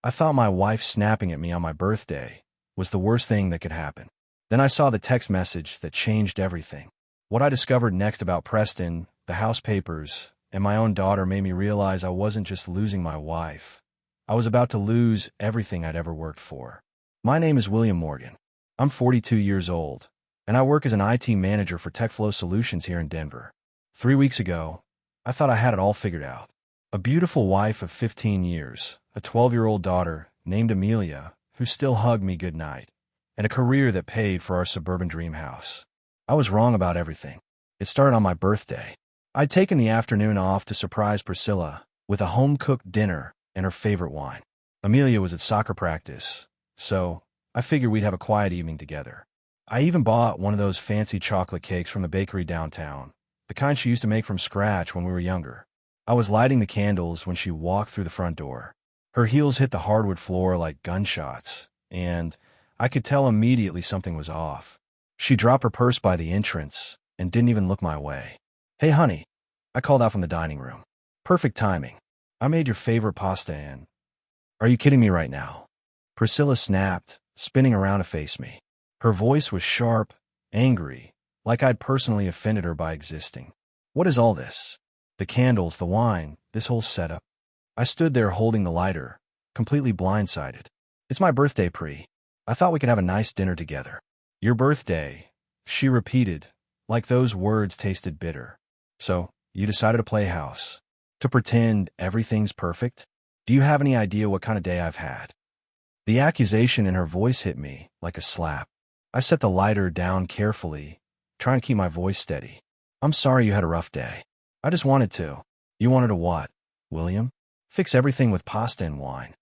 I thought my wife snapping at me on my birthday was the worst thing that could happen. Then I saw the text message that changed everything. What I discovered next about Preston, the house papers, and my own daughter made me realize I wasn't just losing my wife. I was about to lose everything I'd ever worked for. My name is William Morgan. I'm 42 years old, and I work as an IT manager for TechFlow Solutions here in Denver. 3 weeks ago, I thought I had it all figured out. A beautiful wife of 15 years, a 12-year-old daughter named Amelia, who still hugged me goodnight, and a career that paid for our suburban dream house. I was wrong about everything. It started on my birthday. I'd taken the afternoon off to surprise Priscilla with a home-cooked dinner and her favorite wine. Amelia was at soccer practice, so I figured we'd have a quiet evening together. I even bought one of those fancy chocolate cakes from the bakery downtown, the kind she used to make from scratch when we were younger. I was lighting the candles when she walked through the front door. Her heels hit the hardwood floor like gunshots, and I could tell immediately something was off. She dropped her purse by the entrance and didn't even look my way. "Hey, honey," I called out from the dining room. "Perfect timing. I made your favorite pasta and—" "Are you kidding me right now?" Priscilla snapped, spinning around to face me. Her voice was sharp, angry, like I'd personally offended her by existing. "What is all this? The candles, the wine, this whole setup?" I stood there holding the lighter, completely blindsided. "It's my birthday, Pri. I thought we could have a nice dinner together." "Your birthday," she repeated, like those words tasted bitter. "So, you decided to play house? To pretend everything's perfect? Do you have any idea what kind of day I've had?" The accusation in her voice hit me like a slap. I set the lighter down carefully, trying to keep my voice steady. "I'm sorry you had a rough day. I just wanted to." "You wanted to what, William? Fix everything with pasta and wine."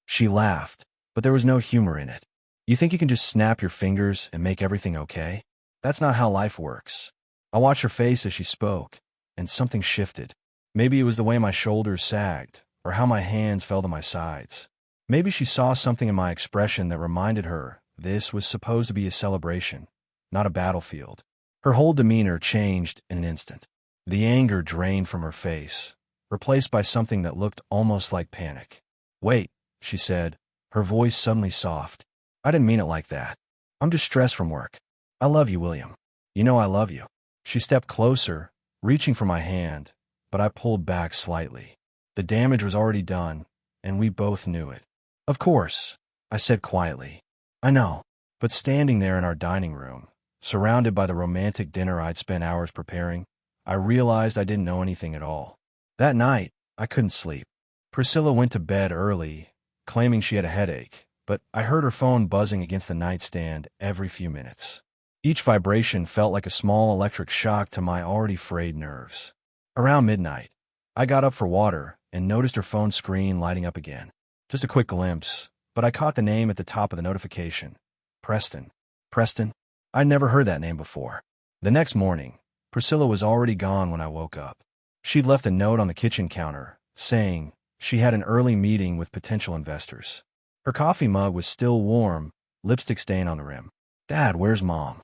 She laughed, but there was no humor in it. "You think you can just snap your fingers and make everything okay? That's not how life works." I watched her face as she spoke, and something shifted. Maybe it was the way my shoulders sagged, or how my hands fell to my sides. Maybe she saw something in my expression that reminded her this was supposed to be a celebration, not a battlefield. Her whole demeanor changed in an instant. The anger drained from her face, replaced by something that looked almost like panic. "Wait," she said, her voice suddenly soft. "I didn't mean it like that. I'm just stressed from work. I love you, William. You know I love you." She stepped closer, reaching for my hand, but I pulled back slightly. The damage was already done, and we both knew it. "Of course," I said quietly. "I know." But standing there in our dining room, surrounded by the romantic dinner I'd spent hours preparing, I realized I didn't know anything at all. That night, I couldn't sleep. Priscilla went to bed early, claiming she had a headache, but I heard her phone buzzing against the nightstand every few minutes. Each vibration felt like a small electric shock to my already frayed nerves. Around midnight, I got up for water and noticed her phone screen lighting up again. Just a quick glimpse, but I caught the name at the top of the notification. Preston. Preston? I'd never heard that name before. The next morning, Priscilla was already gone when I woke up. She'd left a note on the kitchen counter, saying she had an early meeting with potential investors. Her coffee mug was still warm, lipstick stain on the rim. "Dad, where's Mom?"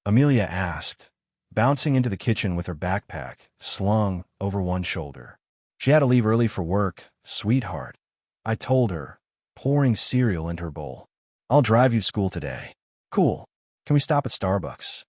Amelia asked, bouncing into the kitchen with her backpack slung over one shoulder. "She had to leave early for work, sweetheart," I told her, pouring cereal into her bowl. "I'll drive you to school today." "Cool. Can we stop at Starbucks?"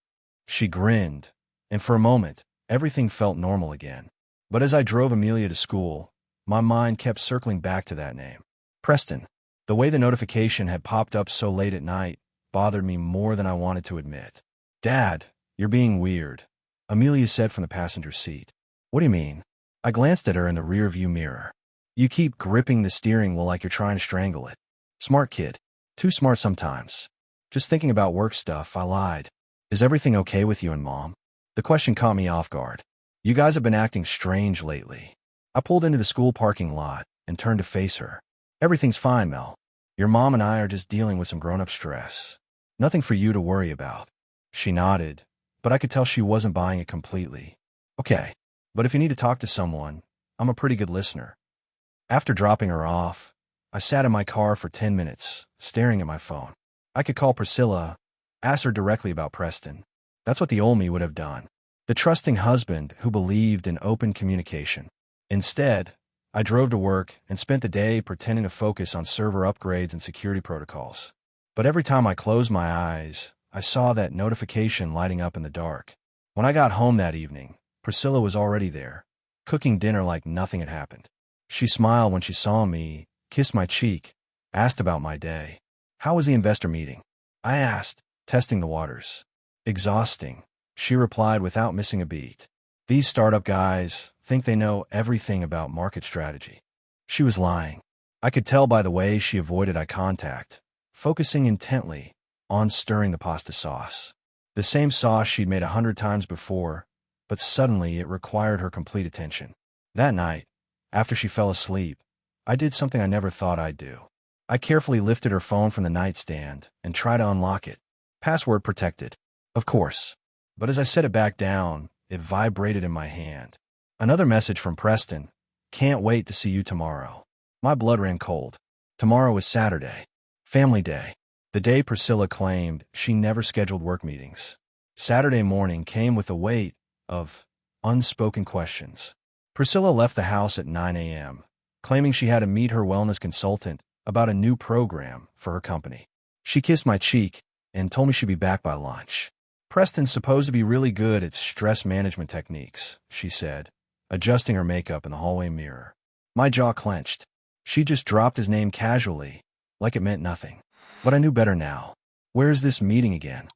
She grinned, and for a moment, everything felt normal again. But as I drove Amelia to school, my mind kept circling back to that name. Preston. The way the notification had popped up so late at night bothered me more than I wanted to admit. "Dad, you're being weird," Amelia said from the passenger seat. "What do you mean?" I glanced at her in the rearview mirror. "You keep gripping the steering wheel like you're trying to strangle it." "Smart kid. Too smart sometimes." "Just thinking about work stuff," I lied. "Is everything okay with you and Mom?" The question caught me off guard. "You guys have been acting strange lately." I pulled into the school parking lot and turned to face her. "Everything's fine, Mel. Your mom and I are just dealing with some grown-up stress. Nothing for you to worry about." She nodded, but I could tell she wasn't buying it completely. "Okay, but if you need to talk to someone, I'm a pretty good listener." After dropping her off, I sat in my car for 10 minutes, staring at my phone. I could call Priscilla, ask her directly about Preston. That's what the old me would have done. The trusting husband who believed in open communication. Instead, I drove to work and spent the day pretending to focus on server upgrades and security protocols. But every time I closed my eyes, I saw that notification lighting up in the dark. When I got home that evening, Priscilla was already there, cooking dinner like nothing had happened. She smiled when she saw me, kissed my cheek, asked about my day. How was the investor meeting? I asked, testing the waters. Exhausting, she replied without missing a beat. These startup guys think they know everything about market strategy. She was lying. I could tell by the way she avoided eye contact, focusing intently on stirring the pasta sauce. The same sauce she'd made 100 times before, but suddenly it required her complete attention. That night, after she fell asleep, I did something I never thought I'd do. I carefully lifted her phone from the nightstand and tried to unlock it. Password protected, of course. But as I set it back down, it vibrated in my hand. Another message from Preston. Can't wait to see you tomorrow. My blood ran cold. Tomorrow is Saturday. Family day. The day Priscilla claimed she never scheduled work meetings. Saturday morning came with a weight of unspoken questions. Priscilla left the house at 9 a.m., claiming she had to meet her wellness consultant about a new program for her company. She kissed my cheek and told me she'd be back by lunch. Preston's supposed to be really good at stress management techniques, she said, adjusting her makeup in the hallway mirror. My jaw clenched. She just dropped his name casually, like it meant nothing. But I knew better now. Where is this meeting again?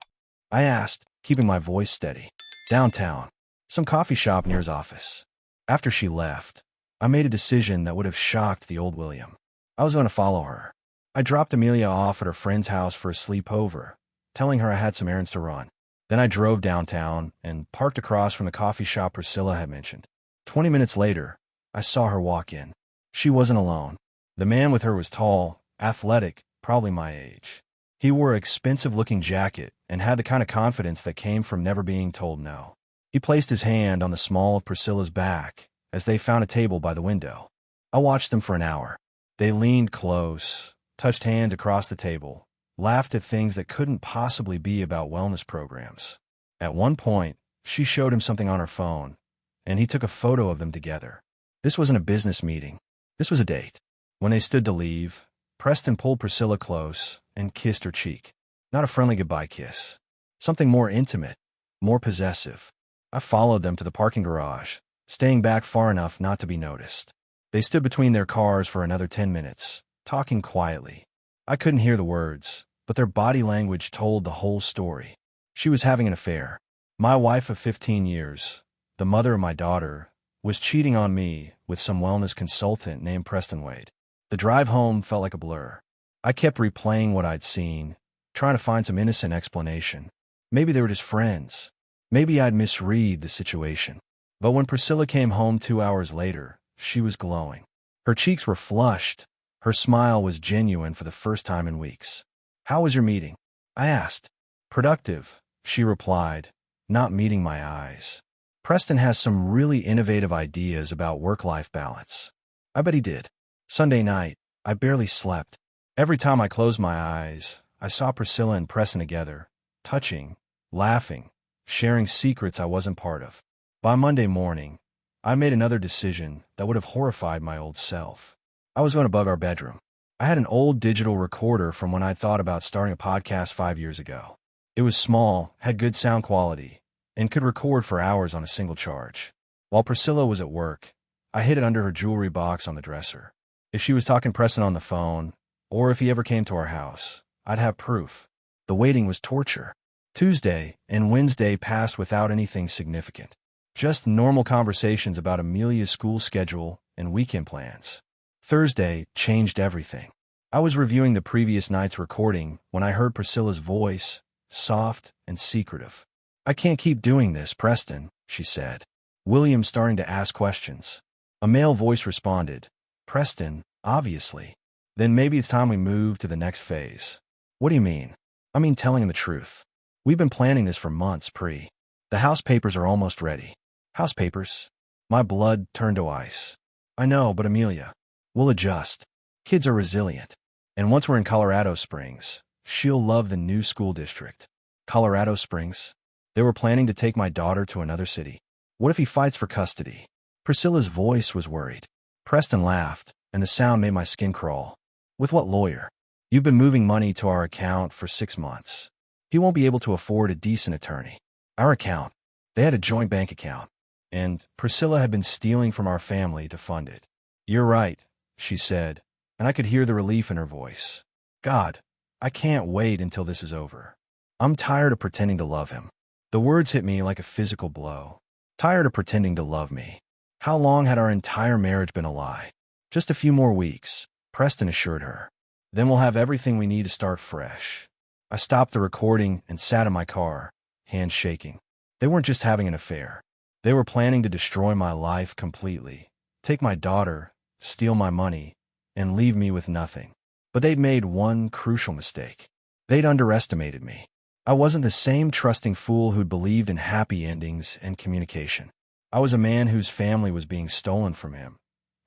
I asked, keeping my voice steady. Downtown. Some coffee shop near his office. After she left, I made a decision that would have shocked the old William. I was going to follow her. I dropped Amelia off at her friend's house for a sleepover, telling her I had some errands to run. Then I drove downtown and parked across from the coffee shop Priscilla had mentioned. 20 minutes later, I saw her walk in. She wasn't alone. The man with her was tall, athletic, probably my age. He wore an expensive-looking jacket and had the kind of confidence that came from never being told no. He placed his hand on the small of Priscilla's back as they found a table by the window. I watched them for an hour. They leaned close, touched hands across the table, laughed at things that couldn't possibly be about wellness programs. At one point, she showed him something on her phone, and he took a photo of them together. This wasn't a business meeting. This was a date. When they stood to leave, Preston pulled Priscilla close and kissed her cheek. Not a friendly goodbye kiss. Something more intimate, more possessive. I followed them to the parking garage, staying back far enough not to be noticed. They stood between their cars for another 10 minutes, talking quietly. I couldn't hear the words, but their body language told the whole story. She was having an affair. My wife of 15 years, the mother of my daughter, was cheating on me with some wellness consultant named Preston Wade. The drive home felt like a blur. I kept replaying what I'd seen, trying to find some innocent explanation. Maybe they were just friends. Maybe I'd misread the situation. But when Priscilla came home 2 hours later, she was glowing. Her cheeks were flushed. Her smile was genuine for the first time in weeks. How was your meeting? I asked. Productive, she replied, not meeting my eyes. Preston has some really innovative ideas about work-life balance. I bet he did. Sunday night, I barely slept. Every time I closed my eyes, I saw Priscilla and Preston together, touching, laughing, sharing secrets I wasn't part of. By Monday morning, I made another decision that would have horrified my old self. I was going to bug our bedroom. I had an old digital recorder from when I thought about starting a podcast 5 years ago. It was small, had good sound quality, and could record for hours on a single charge. While Priscilla was at work, I hid it under her jewelry box on the dresser. If she was talking Preston on the phone, or if he ever came to our house, I'd have proof. The waiting was torture. Tuesday and Wednesday passed without anything significant. Just normal conversations about Amelia's school schedule and weekend plans. Thursday changed everything. I was reviewing the previous night's recording when I heard Priscilla's voice, soft and secretive. I can't keep doing this, Preston, she said. William starting to ask questions. A male voice responded, Preston, obviously. Then maybe it's time we move to the next phase. What do you mean? I mean telling him the truth. We've been planning this for months, Pri. The house papers are almost ready. House papers? My blood turned to ice. I know, but Amelia, we'll adjust. Kids are resilient. And once we're in Colorado Springs, she'll love the new school district. Colorado Springs? They were planning to take my daughter to another city. What if he fights for custody? Priscilla's voice was worried. Preston laughed, and the sound made my skin crawl. With what lawyer? You've been moving money to our account for 6 months. He won't be able to afford a decent attorney. Our account. They had a joint bank account, and Priscilla had been stealing from our family to fund it. You're right, she said, and I could hear the relief in her voice. God, I can't wait until this is over. I'm tired of pretending to love him. The words hit me like a physical blow. Tired of pretending to love me. How long had our entire marriage been a lie? Just a few more weeks, Preston assured her. Then we'll have everything we need to start fresh. I stopped the recording and sat in my car, hands shaking. They weren't just having an affair. They were planning to destroy my life completely, take my daughter, steal my money, and leave me with nothing. But they'd made one crucial mistake. They'd underestimated me. I wasn't the same trusting fool who'd believed in happy endings and communication. I was a man whose family was being stolen from him.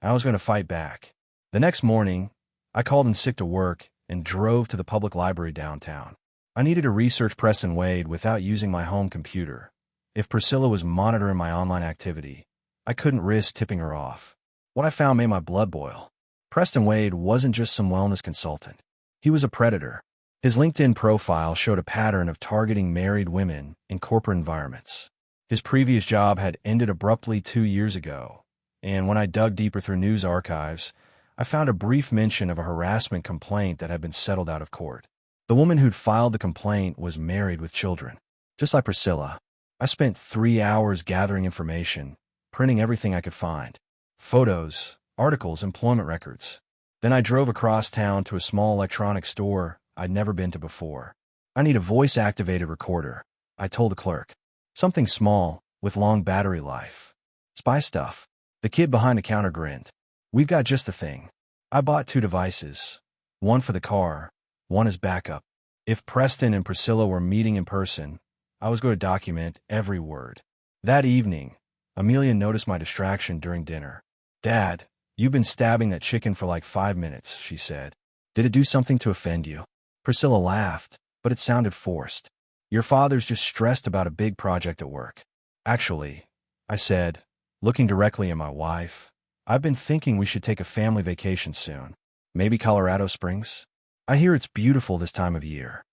I was going to fight back. The next morning, I called in sick to work and drove to the public library downtown. I needed to research Preston Wade without using my home computer. If Priscilla was monitoring my online activity, I couldn't risk tipping her off. What I found made my blood boil. Preston Wade wasn't just some wellness consultant. He was a predator. His LinkedIn profile showed a pattern of targeting married women in corporate environments. His previous job had ended abruptly 2 years ago, and when I dug deeper through news archives, I found a brief mention of a harassment complaint that had been settled out of court. The woman who'd filed the complaint was married with children. Just like Priscilla, I spent 3 hours gathering information, printing everything I could find. Photos, articles, employment records. Then I drove across town to a small electronics store I'd never been to before. I need a voice-activated recorder, I told the clerk. Something small, with long battery life. Spy stuff. The kid behind the counter grinned. We've got just the thing. I bought 2 devices. One for the car, one as backup. If Preston and Priscilla were meeting in person, I was going to document every word. That evening, Amelia noticed my distraction during dinner. Dad, you've been stabbing that chicken for like 5 minutes, she said. Did it do something to offend you? Priscilla laughed, but it sounded forced. Your father's just stressed about a big project at work. Actually, I said, looking directly at my wife, I've been thinking we should take a family vacation soon. Maybe Colorado Springs? I hear it's beautiful this time of year.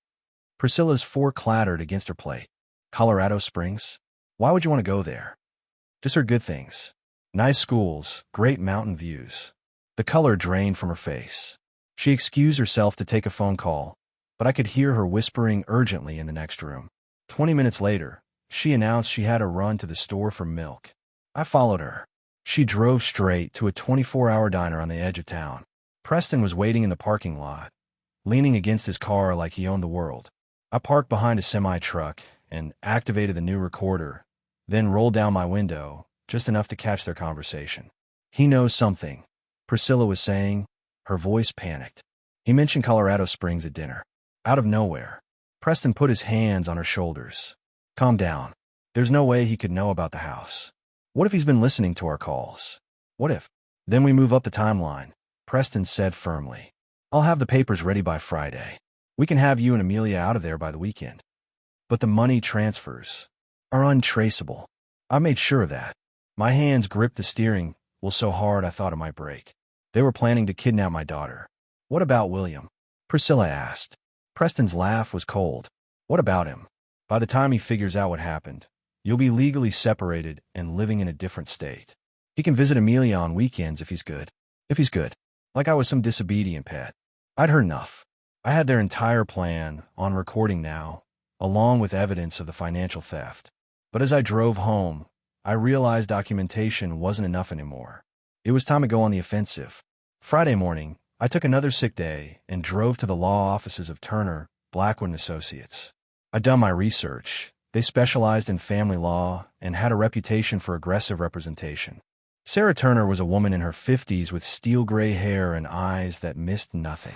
Priscilla's fork clattered against her plate. Colorado Springs? Why would you want to go there? Just heard good things. Nice schools, great mountain views. The color drained from her face. She excused herself to take a phone call, but I could hear her whispering urgently in the next room. 20 minutes later, she announced she had to run to the store for milk. I followed her. She drove straight to a 24-hour diner on the edge of town. Preston was waiting in the parking lot, leaning against his car like he owned the world. I parked behind a semi-truck and activated the new recorder, then rolled down my window, just enough to catch their conversation. He knows something, Priscilla was saying, her voice panicked. He mentioned Colorado Springs at dinner. Out of nowhere, Preston put his hands on her shoulders. Calm down. There's no way he could know about the house. What if he's been listening to our calls? What if? Then we move up the timeline, Preston said firmly. I'll have the papers ready by Friday. We can have you and Amelia out of there by the weekend. But the money transfers are untraceable. I made sure of that. My hands gripped the steering wheel so hard I thought it might break. They were planning to kidnap my daughter. What about William? Priscilla asked. Preston's laugh was cold. What about him? By the time he figures out what happened, you'll be legally separated and living in a different state. He can visit Amelia on weekends if he's good. If he's good. Like I was some disobedient pet. I'd heard enough. I had their entire plan on recording now, along with evidence of the financial theft. But as I drove home, I realized documentation wasn't enough anymore. It was time to go on the offensive. Friday morning, I took another sick day and drove to the law offices of Turner, Blackwood & Associates. I'd done my research. They specialized in family law and had a reputation for aggressive representation. Sarah Turner was a woman in her 50s with steel gray hair and eyes that missed nothing.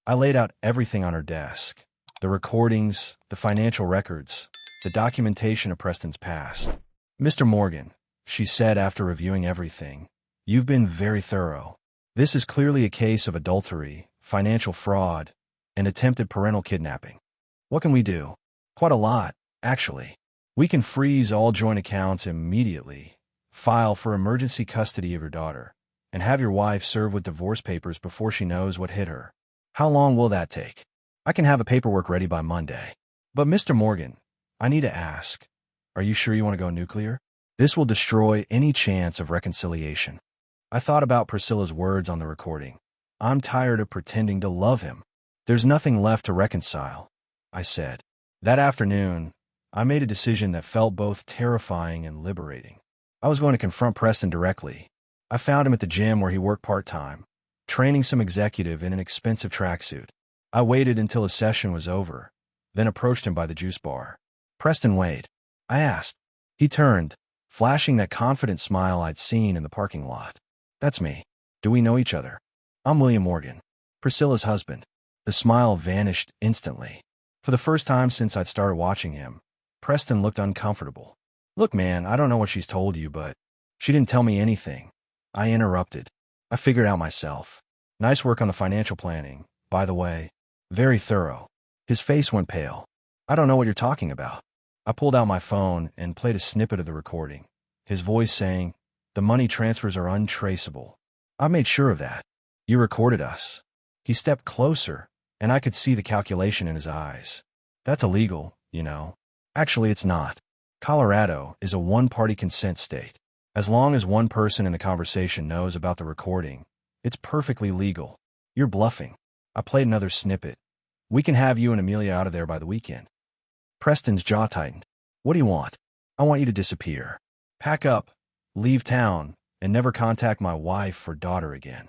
I laid out everything on her desk. The recordings, the financial records, the documentation of Preston's past. Mr. Morgan, she said after reviewing everything, you've been very thorough. This is clearly a case of adultery, financial fraud, and attempted parental kidnapping. What can we do? Quite a lot, actually. We can freeze all joint accounts immediately, file for emergency custody of your daughter, and have your wife served with divorce papers before she knows what hit her. How long will that take? I can have the paperwork ready by Monday. But Mr. Morgan, I need to ask, are you sure you want to go nuclear? This will destroy any chance of reconciliation. I thought about Priscilla's words on the recording. I'm tired of pretending to love him. There's nothing left to reconcile, I said. That afternoon, I made a decision that felt both terrifying and liberating. I was going to confront Preston directly. I found him at the gym where he worked part-time, training some executive in an expensive tracksuit. I waited until his session was over, then approached him by the juice bar. Preston, wait, I asked. He turned, flashing that confident smile I'd seen in the parking lot. That's me. Do we know each other? I'm William Morgan, Priscilla's husband. The smile vanished instantly. For the first time since I'd started watching him, Preston looked uncomfortable. Look, man, I don't know what she's told you, but she didn't tell me anything. I interrupted. I figured out myself. Nice work on the financial planning, by the way. Very thorough. His face went pale. I don't know what you're talking about. I pulled out my phone and played a snippet of the recording, his voice saying, the money transfers are untraceable. I made sure of that. You recorded us. He stepped closer, and I could see the calculation in his eyes. That's illegal, you know. Actually, it's not. Colorado is a one-party consent state. As long as one person in the conversation knows about the recording, it's perfectly legal. You're bluffing. I played another snippet. We can have you and Amelia out of there by the weekend. Preston's jaw tightened. What do you want? I want you to disappear. Pack up, leave town, and never contact my wife or daughter again.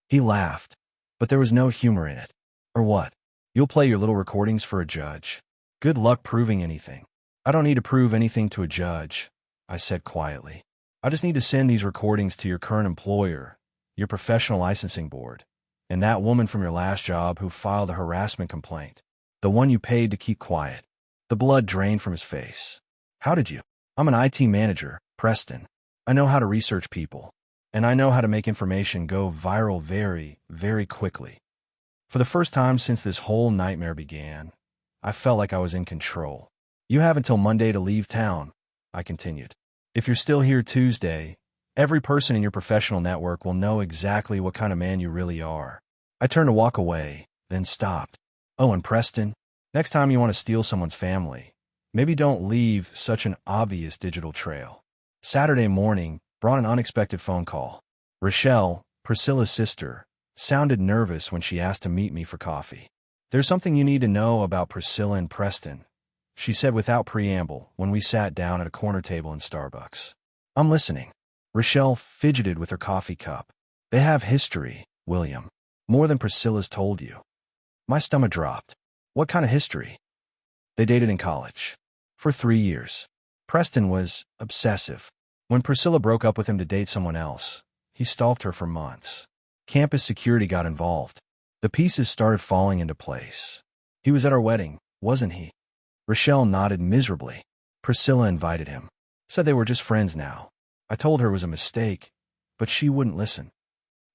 He laughed, but there was no humor in it. Or what? You'll play your little recordings for a judge. Good luck proving anything. I don't need to prove anything to a judge, I said quietly. I just need to send these recordings to your current employer, your professional licensing board, and that woman from your last job who filed a harassment complaint, the one you paid to keep quiet. The blood drained from his face. How did you? I'm an IT manager, Preston. I know how to research people, and I know how to make information go viral very, very quickly. For the first time since this whole nightmare began, I felt like I was in control. You have until Monday to leave town, I continued. If you're still here Tuesday, every person in your professional network will know exactly what kind of man you really are. I turned to walk away, then stopped. Oh, and Preston, next time you want to steal someone's family, maybe don't leave such an obvious digital trail. Saturday morning brought an unexpected phone call. Rochelle, Priscilla's sister, sounded nervous when she asked to meet me for coffee. There's something you need to know about Priscilla and Preston, she said without preamble when we sat down at a corner table in Starbucks. I'm listening. Rochelle fidgeted with her coffee cup. They have history, William. More than Priscilla's told you. My stomach dropped. What kind of history? They dated in college. For 3 years. Preston was obsessive. When Priscilla broke up with him to date someone else, he stalked her for months. Campus security got involved. The pieces started falling into place. He was at our wedding, wasn't he? Rochelle nodded miserably. Priscilla invited him. Said they were just friends now. I told her it was a mistake, but she wouldn't listen.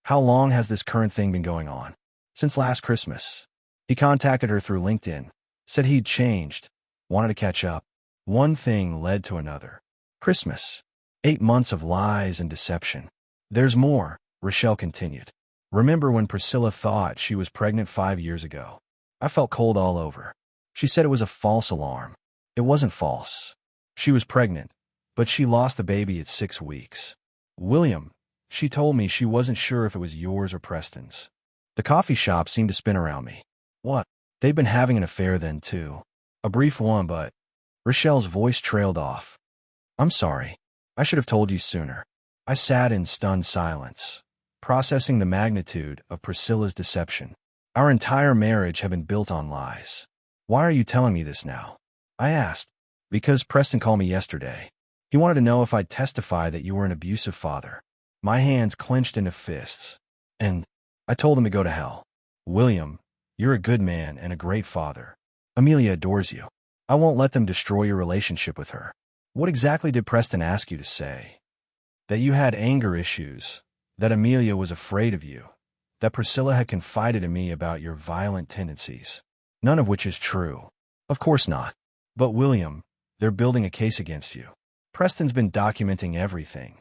How long has this current thing been going on? Since last Christmas. He contacted her through LinkedIn. Said he'd changed. Wanted to catch up. One thing led to another. Christmas. 8 months of lies and deception. There's more, Rochelle continued. Remember when Priscilla thought she was pregnant 5 years ago? I felt cold all over. She said it was a false alarm. It wasn't false. She was pregnant, but she lost the baby at 6 weeks. William, she told me she wasn't sure if it was yours or Preston's. The coffee shop seemed to spin around me. What? They'd been having an affair then, too. A brief one, but... Rochelle's voice trailed off. I'm sorry. I should have told you sooner. I sat in stunned silence, processing the magnitude of Priscilla's deception. Our entire marriage had been built on lies. Why are you telling me this now? I asked. Because Preston called me yesterday. He wanted to know if I'd testify that you were an abusive father. My hands clenched into fists. And I told him to go to hell. William, you're a good man and a great father. Amelia adores you. I won't let them destroy your relationship with her. What exactly did Preston ask you to say? That you had anger issues, that Amelia was afraid of you, that Priscilla had confided in me about your violent tendencies. None of which is true. Of course not. But William, they're building a case against you. Preston's been documenting everything.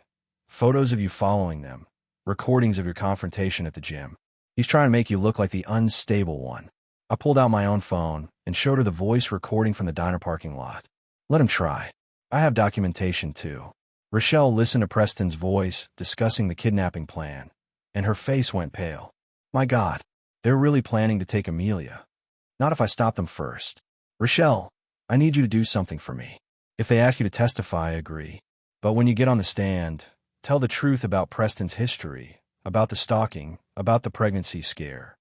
Photos of you following them, recordings of your confrontation at the gym. He's trying to make you look like the unstable one. I pulled out my own phone and showed her the voice recording from the diner parking lot. Let him try. I have documentation too. Rochelle listened to Preston's voice discussing the kidnapping plan, and her face went pale. My God, they're really planning to take Amelia. Not if I stop them first. Rochelle, I need you to do something for me. If they ask you to testify, I agree. But when you get on the stand, tell the truth about Preston's history, about the stalking, about the pregnancy scare.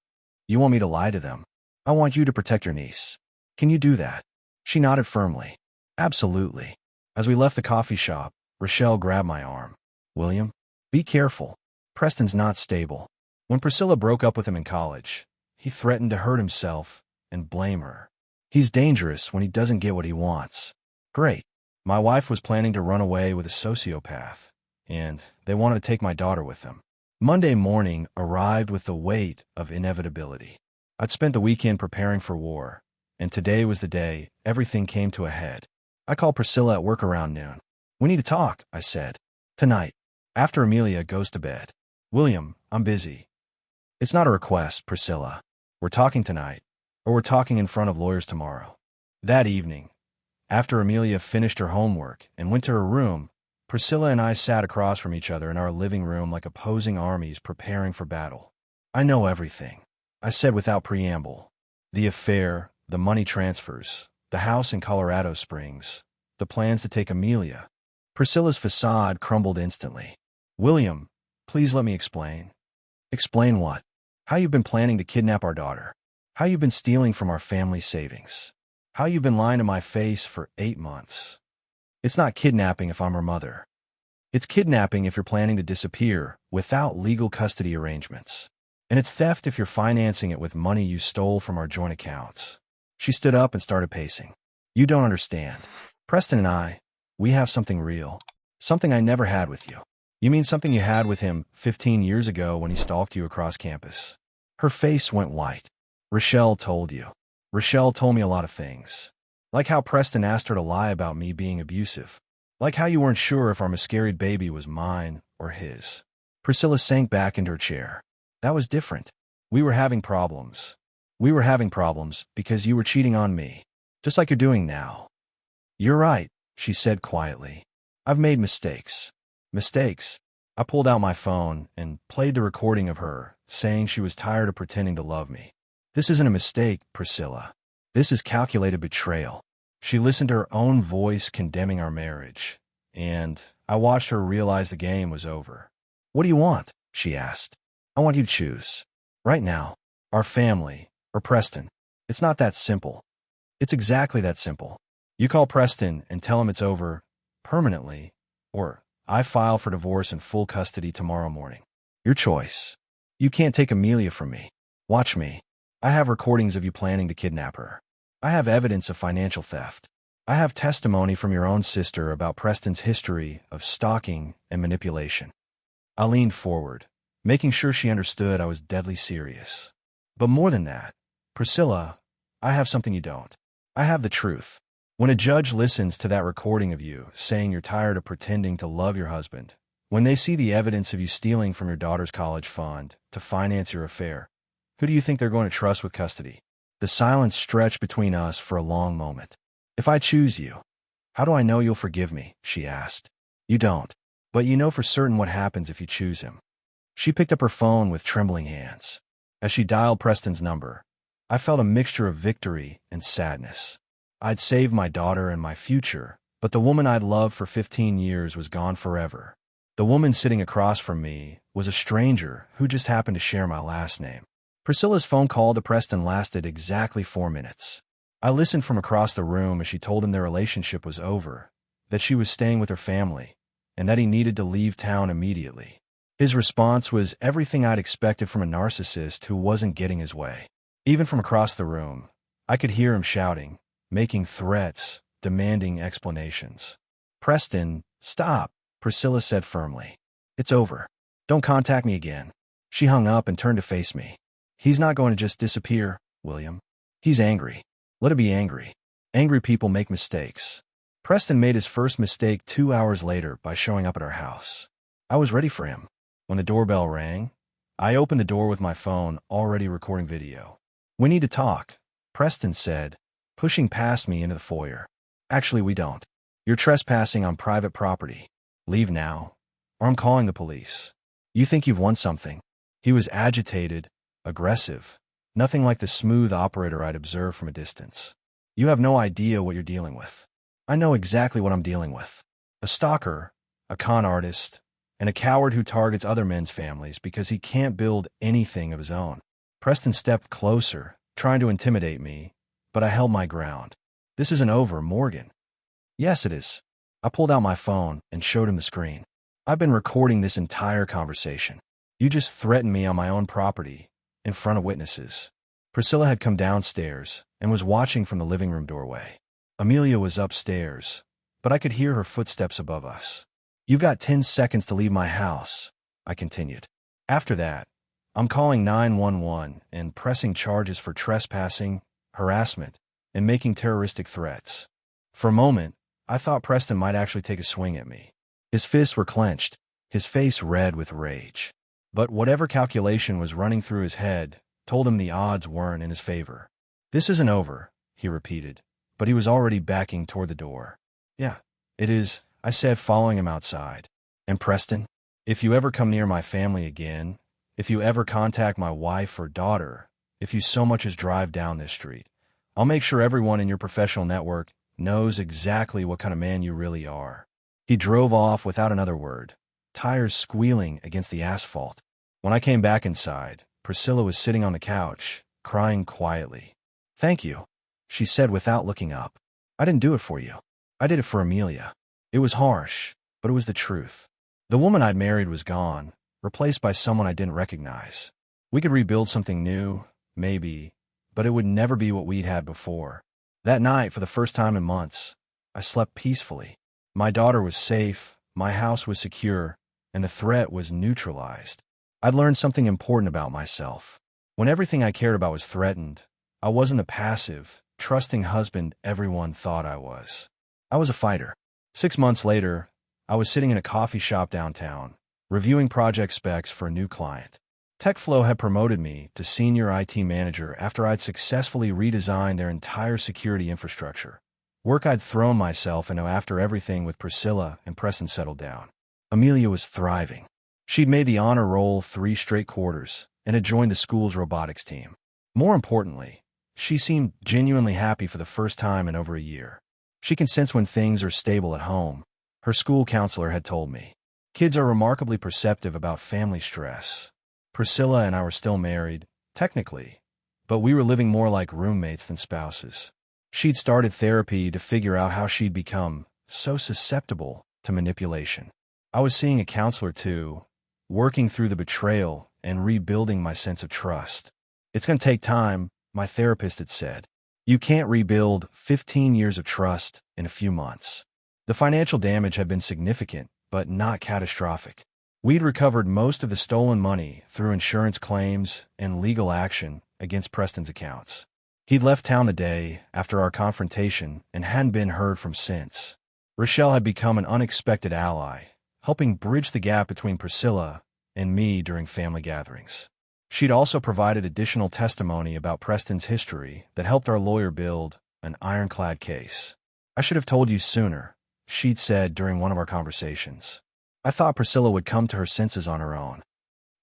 You want me to lie to them? I want you to protect your niece. Can you do that? She nodded firmly. Absolutely. As we left the coffee shop, Rochelle grabbed my arm. William, be careful. Preston's not stable. When Priscilla broke up with him in college, he threatened to hurt himself and blame her. He's dangerous when he doesn't get what he wants. Great. My wife was planning to run away with a sociopath, and they wanted to take my daughter with them. Monday morning arrived with the weight of inevitability. I'd spent the weekend preparing for war, and today was the day everything came to a head. I called Priscilla at work around noon. We need to talk, I said. Tonight, after Amelia goes to bed. William, I'm busy. It's not a request, Priscilla. We're talking tonight, or we're talking in front of lawyers tomorrow. That evening, after Amelia finished her homework and went to her room, Priscilla and I sat across from each other in our living room like opposing armies preparing for battle. I know everything, I said without preamble. The affair, the money transfers, the house in Colorado Springs, the plans to take Amelia. Priscilla's facade crumbled instantly. William, please let me explain. Explain what? How you've been planning to kidnap our daughter. How you've been stealing from our family savings. How you've been lying to my face for 8 months. It's not kidnapping if I'm her mother. It's kidnapping if you're planning to disappear without legal custody arrangements. And it's theft if you're financing it with money you stole from our joint accounts. She stood up and started pacing. You don't understand. Preston and I, we have something real. Something I never had with you. You mean something you had with him 15 years ago when he stalked you across campus? Her face went white. Rochelle told you. Rochelle told me a lot of things. Like how Preston asked her to lie about me being abusive. Like how you weren't sure if our miscarried baby was mine or his. Priscilla sank back into her chair. That was different. We were having problems. We were having problems because you were cheating on me. Just like you're doing now. You're right, she said quietly. I've made mistakes. Mistakes. I pulled out my phone and played the recording of her, saying she was tired of pretending to love me. This isn't a mistake, Priscilla. This is calculated betrayal. She listened to her own voice condemning our marriage, and I watched her realize the game was over. What do you want? She asked. I want you to choose. Right now, our family, or Preston. It's not that simple. It's exactly that simple. You call Preston and tell him it's over permanently, or I file for divorce and full custody tomorrow morning. Your choice. You can't take Amelia from me. Watch me. I have recordings of you planning to kidnap her. I have evidence of financial theft. I have testimony from your own sister about Preston's history of stalking and manipulation. I leaned forward, making sure she understood I was deadly serious. But more than that, Priscilla, I have something you don't. I have the truth. When a judge listens to that recording of you saying you're tired of pretending to love your husband, when they see the evidence of you stealing from your daughter's college fund to finance your affair, who do you think they're going to trust with custody? The silence stretched between us for a long moment. If I choose you, how do I know you'll forgive me? She asked. You don't, but you know for certain what happens if you choose him. She picked up her phone with trembling hands. As she dialed Preston's number, I felt a mixture of victory and sadness. I'd saved my daughter and my future, but the woman I'd loved for 15 years was gone forever. The woman sitting across from me was a stranger who just happened to share my last name. Priscilla's phone call to Preston lasted exactly 4 minutes. I listened from across the room as she told him their relationship was over, that she was staying with her family, and that he needed to leave town immediately. His response was everything I'd expected from a narcissist who wasn't getting his way. Even from across the room, I could hear him shouting, making threats, demanding explanations. Preston, stop, Priscilla said firmly. It's over. Don't contact me again. She hung up and turned to face me. He's not going to just disappear, William. He's angry. Let him be angry. Angry people make mistakes. Preston made his first mistake 2 hours later by showing up at our house. I was ready for him. When the doorbell rang, I opened the door with my phone already recording video. "We need to talk," Preston said, pushing past me into the foyer. "Actually, we don't. You're trespassing on private property. Leave now, or I'm calling the police. You think you've won something?" He was agitated, aggressive, nothing like the smooth operator I'd observed from a distance. "You have no idea what you're dealing with." "I know exactly what I'm dealing with. A stalker, a con artist, and a coward who targets other men's families because he can't build anything of his own." Preston stepped closer, trying to intimidate me, but I held my ground. "This isn't over, Morgan." "Yes, it is." I pulled out my phone and showed him the screen. "I've been recording this entire conversation. You just threatened me on my own property, in front of witnesses." Priscilla had come downstairs and was watching from the living room doorway. Amelia was upstairs, but I could hear her footsteps above us. "You've got 10 seconds to leave my house," I continued. "After that, I'm calling 911 and pressing charges for trespassing, harassment, and making terroristic threats." For a moment, I thought Preston might actually take a swing at me. His fists were clenched, his face red with rage. But whatever calculation was running through his head told him the odds weren't in his favor. "This isn't over," he repeated, but he was already backing toward the door. "Yeah, it is," I said, following him outside. "And Preston, if you ever come near my family again, if you ever contact my wife or daughter, if you so much as drive down this street, I'll make sure everyone in your professional network knows exactly what kind of man you really are." He drove off without another word, tires squealing against the asphalt. When I came back inside, Priscilla was sitting on the couch, crying quietly. "Thank you," she said without looking up. "I didn't do it for you. I did it for Amelia." It was harsh, but it was the truth. The woman I'd married was gone, replaced by someone I didn't recognize. We could rebuild something new, maybe, but it would never be what we'd had before. That night, for the first time in months, I slept peacefully. My daughter was safe, my house was secure, and the threat was neutralized. I'd learned something important about myself. When everything I cared about was threatened, I wasn't the passive, trusting husband everyone thought I was. I was a fighter. 6 months later, I was sitting in a coffee shop downtown, reviewing project specs for a new client. TechFlow had promoted me to senior IT manager after I'd successfully redesigned their entire security infrastructure. Work I'd thrown myself into after everything with Priscilla and Preston settled down. Amelia was thriving. She'd made the honor roll 3 straight quarters and had joined the school's robotics team. More importantly, she seemed genuinely happy for the first time in over a year. She can sense when things are stable at home, her school counselor had told me. Kids are remarkably perceptive about family stress. Priscilla and I were still married, technically, but we were living more like roommates than spouses. She'd started therapy to figure out how she'd become so susceptible to manipulation. I was seeing a counselor too, working through the betrayal and rebuilding my sense of trust. "It's going to take time," my therapist had said. "You can't rebuild 15 years of trust in a few months." The financial damage had been significant, but not catastrophic. We'd recovered most of the stolen money through insurance claims and legal action against Preston's accounts. He'd left town the day after our confrontation and hadn't been heard from since. Rochelle had become an unexpected ally, helping bridge the gap between Priscilla and me during family gatherings. She'd also provided additional testimony about Preston's history that helped our lawyer build an ironclad case. "I should have told you sooner," she'd said during one of our conversations. "I thought Priscilla would come to her senses on her own."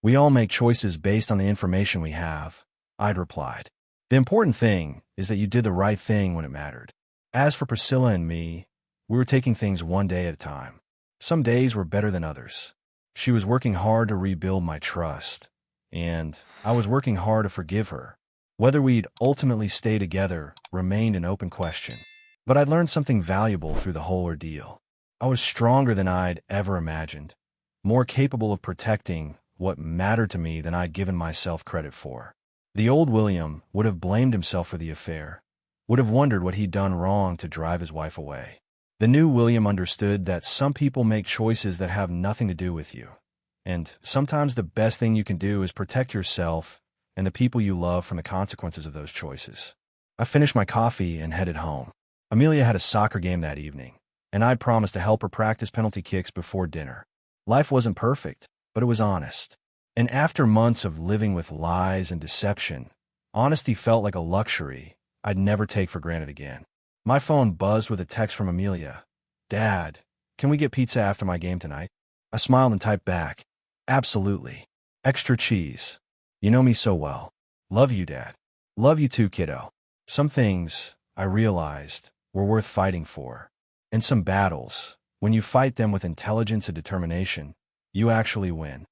"We all make choices based on the information we have," I'd replied. "The important thing is that you did the right thing when it mattered." As for Priscilla and me, we were taking things one day at a time. Some days were better than others. She was working hard to rebuild my trust, and I was working hard to forgive her. Whether we'd ultimately stay together remained an open question. But I'd learned something valuable through the whole ordeal. I was stronger than I'd ever imagined, more capable of protecting what mattered to me than I'd given myself credit for. The old William would have blamed himself for the affair, would have wondered what he'd done wrong to drive his wife away. The new William understood that some people make choices that have nothing to do with you, and sometimes the best thing you can do is protect yourself and the people you love from the consequences of those choices. I finished my coffee and headed home. Amelia had a soccer game that evening, and I'd promised to help her practice penalty kicks before dinner. Life wasn't perfect, but it was honest. And after months of living with lies and deception, honesty felt like a luxury I'd never take for granted again. My phone buzzed with a text from Amelia. "Dad, can we get pizza after my game tonight?" I smiled and typed back, "Absolutely. Extra cheese. You know me so well. Love you, Dad." "Love you too, kiddo." Some things, I realized, were worth fighting for. And some battles, when you fight them with intelligence and determination, you actually win.